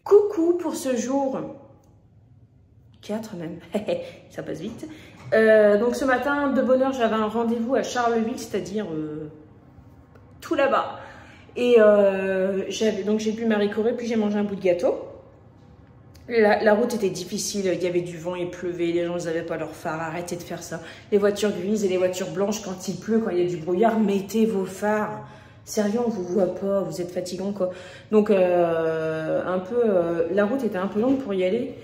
Coucou pour ce jour 4 même, ça passe vite. Donc ce matin, de bonne heure, j'avais un rendez-vous à Charleville, c'est-à-dire tout là-bas. Et donc j'ai bu Marie Corée, puis j'ai mangé un bout de gâteau. La route était difficile, il y avait du vent, il pleuvait, les gens n'avaient pas leur phare, arrêtez de faire ça. Les voitures grises et les voitures blanches, quand il pleut, quand il y a du brouillard, mettez vos phares. Sérieux, on vous voit pas, vous êtes fatigant quoi. Donc la route était un peu longue pour y aller,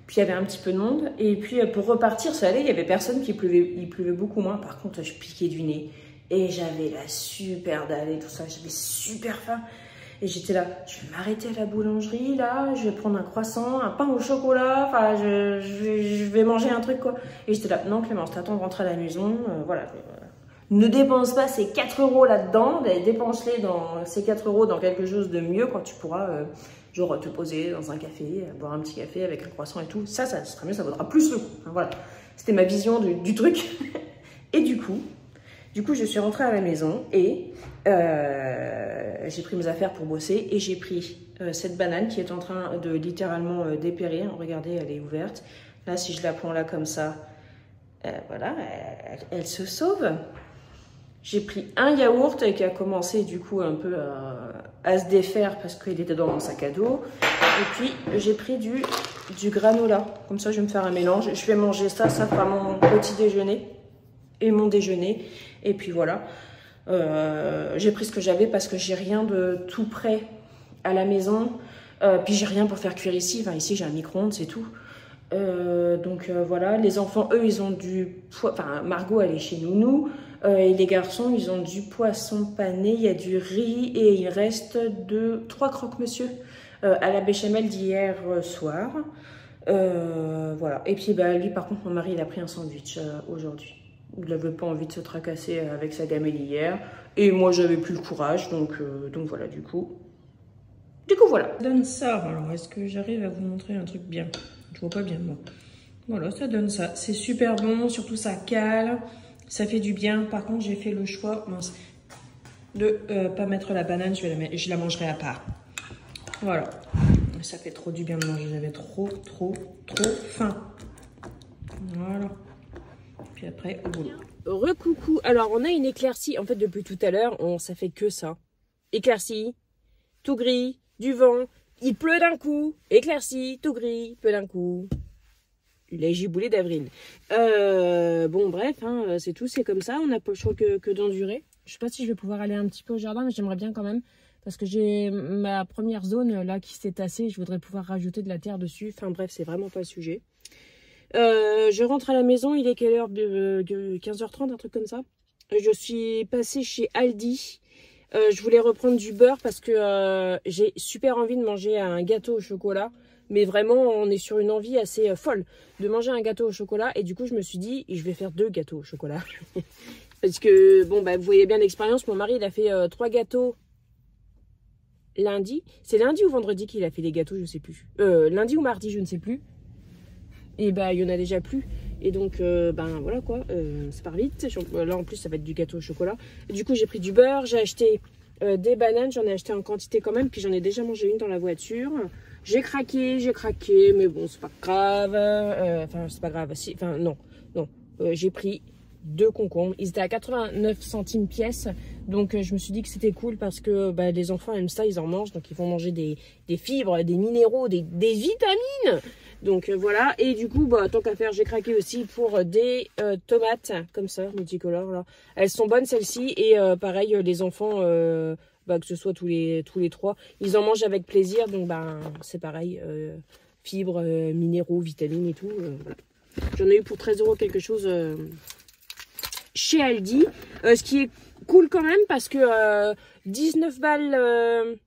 puis il y avait un petit peu de monde. Et puis pour repartir, ça allait, il y avait personne, il pleuvait beaucoup moins. Par contre, je piquais du nez et j'avais la super dalle et tout ça, j'avais super faim. Et j'étais là, je vais m'arrêter à la boulangerie, là, je vais prendre un croissant, un pain au chocolat, enfin, je vais manger un truc, quoi. Et j'étais là, non, Clémence, t'attends de rentrer à la maison, voilà. Ne dépense pas ces 4 € là-dedans, dépense-les dans ces 4 € dans quelque chose de mieux quand tu pourras, genre, te poser dans un café, boire un petit café avec un croissant et tout. Ça sera mieux, ça vaudra plus le coup. Hein, voilà, c'était ma vision du truc. Et du coup, je suis rentrée à la maison et j'ai pris mes affaires pour bosser et j'ai pris cette banane qui est en train de littéralement dépérir. Regardez, elle est ouverte. Là, si je la prends là comme ça, voilà, elle se sauve. J'ai pris un yaourt qui a commencé du coup un peu à se défaire parce qu'il était dans mon sac à dos. Et puis j'ai pris du granola. Comme ça, je vais me faire un mélange. Je vais manger ça fera mon petit déjeuner et mon déjeuner. Et puis voilà. J'ai pris ce que j'avais parce que j'ai rien de tout prêt à la maison. Puis j'ai rien pour faire cuire ici. Enfin, ici, j'ai un micro-ondes, c'est tout. Voilà, les enfants, eux, ils ont du poisson. Enfin, Margot, elle est chez Nounou. Et les garçons, ils ont du poisson pané, il y a du riz et il reste 3 croque-monsieur à la béchamel d'hier soir. Voilà. Et puis, lui, par contre, mon mari, il a pris un sandwich aujourd'hui. Il n'avait pas envie de se tracasser avec sa gamelle hier. Et moi, j'avais plus le courage. Donc voilà, du coup, voilà. Ça donne ça. Alors, est-ce que j'arrive à vous montrer un truc bien? Je vois pas bien, moi. Voilà, ça donne ça. C'est super bon, surtout ça cale. Ça fait du bien. Par contre, j'ai fait le choix de pas mettre la banane. Je la mangerai à part. Voilà. Ça fait trop du bien de manger. J'avais trop faim. Voilà. Puis après, au boulot. Recoucou. Alors, on a une éclaircie. En fait, depuis tout à l'heure, ça fait que ça. Éclaircie, tout gris, du vent. Il pleut d'un coup. Éclaircie, tout gris, pleut d'un coup. Les giboulées d'avril. Bon, bref, hein, c'est tout, c'est comme ça. On n'a pas le choix que d'endurer. Je sais pas si je vais pouvoir aller un petit peu au jardin, mais j'aimerais bien quand même. Parce que j'ai ma première zone là qui s'est tassée. Je voudrais pouvoir rajouter de la terre dessus. Enfin bref, c'est vraiment pas le sujet. Je rentre à la maison. Il est quelle heure? 15h30, un truc comme ça. Je suis passée chez Aldi. Je voulais reprendre du beurre parce que j'ai super envie de manger un gâteau au chocolat. Mais vraiment, on est sur une envie assez folle de manger un gâteau au chocolat. Et du coup, je me suis dit, je vais faire 2 gâteaux au chocolat. Parce que, bon, vous voyez bien l'expérience. Mon mari, il a fait 3 gâteaux lundi. C'est lundi ou vendredi qu'il a fait les gâteaux, je sais plus. Lundi ou mardi, je ne sais plus. Et il y en a déjà plus. Et donc, voilà quoi. Ça part vite. Là, en plus, ça va être du gâteau au chocolat. Et du coup, j'ai pris du beurre. J'ai acheté des bananes. J'en ai acheté en quantité quand même. Puis j'en ai déjà mangé une dans la voiture. J'ai craqué, mais bon, c'est pas grave. Enfin, c'est pas grave. Non. J'ai pris 2 concombres. Ils étaient à 89 centimes pièce. Donc, je me suis dit que c'était cool parce que les enfants aiment ça, ils en mangent. Donc, ils vont manger des fibres, des minéraux, des vitamines. Donc, voilà. Et du coup, tant qu'à faire, j'ai craqué aussi pour des tomates comme ça, multicolores. Là. Elles sont bonnes, celles-ci. Et pareil, les enfants... que ce soit tous les 3, ils en mangent avec plaisir, donc c'est pareil, fibres, minéraux, vitamines et tout, voilà. J'en ai eu pour 13 € quelque chose chez Aldi, ce qui est cool quand même parce que 19 balles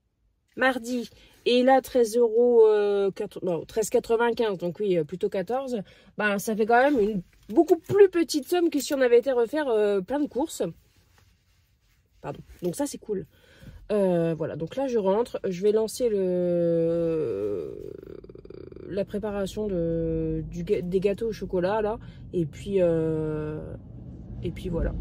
mardi et là 13 €, 13,95, donc oui, plutôt 14, ça fait quand même une beaucoup plus petite somme que si on avait été refaire plein de courses. Pardon, donc ça c'est cool. Voilà, donc là je rentre, je vais lancer la préparation des gâteaux au chocolat là, et puis voilà.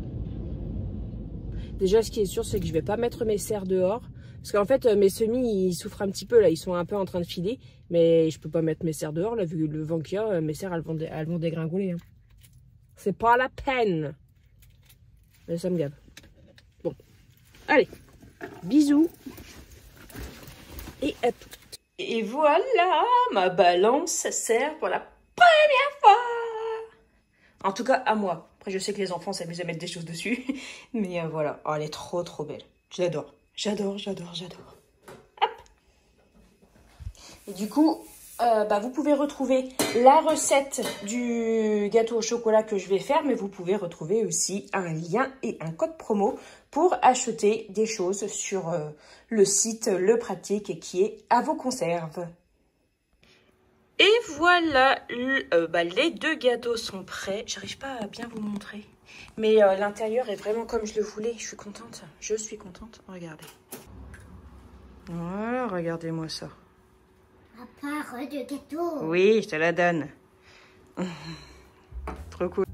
Déjà ce qui est sûr c'est que je vais pas mettre mes serres dehors Parce qu'en fait, mes semis, ils souffrent un petit peu, là. Ils sont un peu en train de filer. Mais je peux pas mettre mes serres dehors, là, vu le vent qu'il y a. Mes serres, elles vont dégringoler. Hein. C'est pas la peine. Mais ça me gave. Bon. Allez. Bisous. Et hop. Et voilà, ma balance sert pour la première fois. En tout cas, à moi. Après, je sais que les enfants s'amusent à mettre des choses dessus. Mais voilà. Oh, elle est trop, trop belle. Je l'adore. J'adore, j'adore, j'adore. Hop. Et du coup, vous pouvez retrouver la recette du gâteau au chocolat que je vais faire. Mais vous pouvez retrouver aussi un lien et un code promo pour acheter des choses sur le site Le Pratique qui est à vos conserves. Et voilà, les 2 gâteaux sont prêts. J'arrive pas à bien vous montrer. Mais l'intérieur est vraiment comme je le voulais. Je suis contente. Je suis contente. Regardez. Voilà, regardez-moi ça. À part de gâteau. Oui, je te la donne. Trop cool.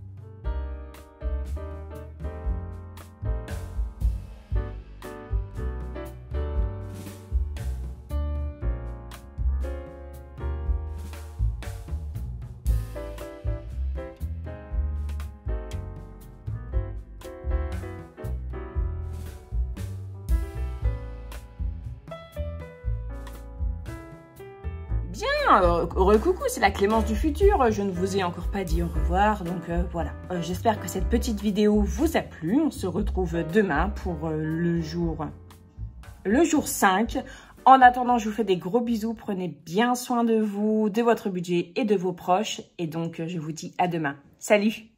Bien, recoucou, c'est la Clémence du futur. Je ne vous ai encore pas dit au revoir, donc voilà. J'espère que cette petite vidéo vous a plu. On se retrouve demain pour le jour 5. En attendant, je vous fais des gros bisous. Prenez bien soin de vous, de votre budget et de vos proches. Et donc, je vous dis à demain. Salut!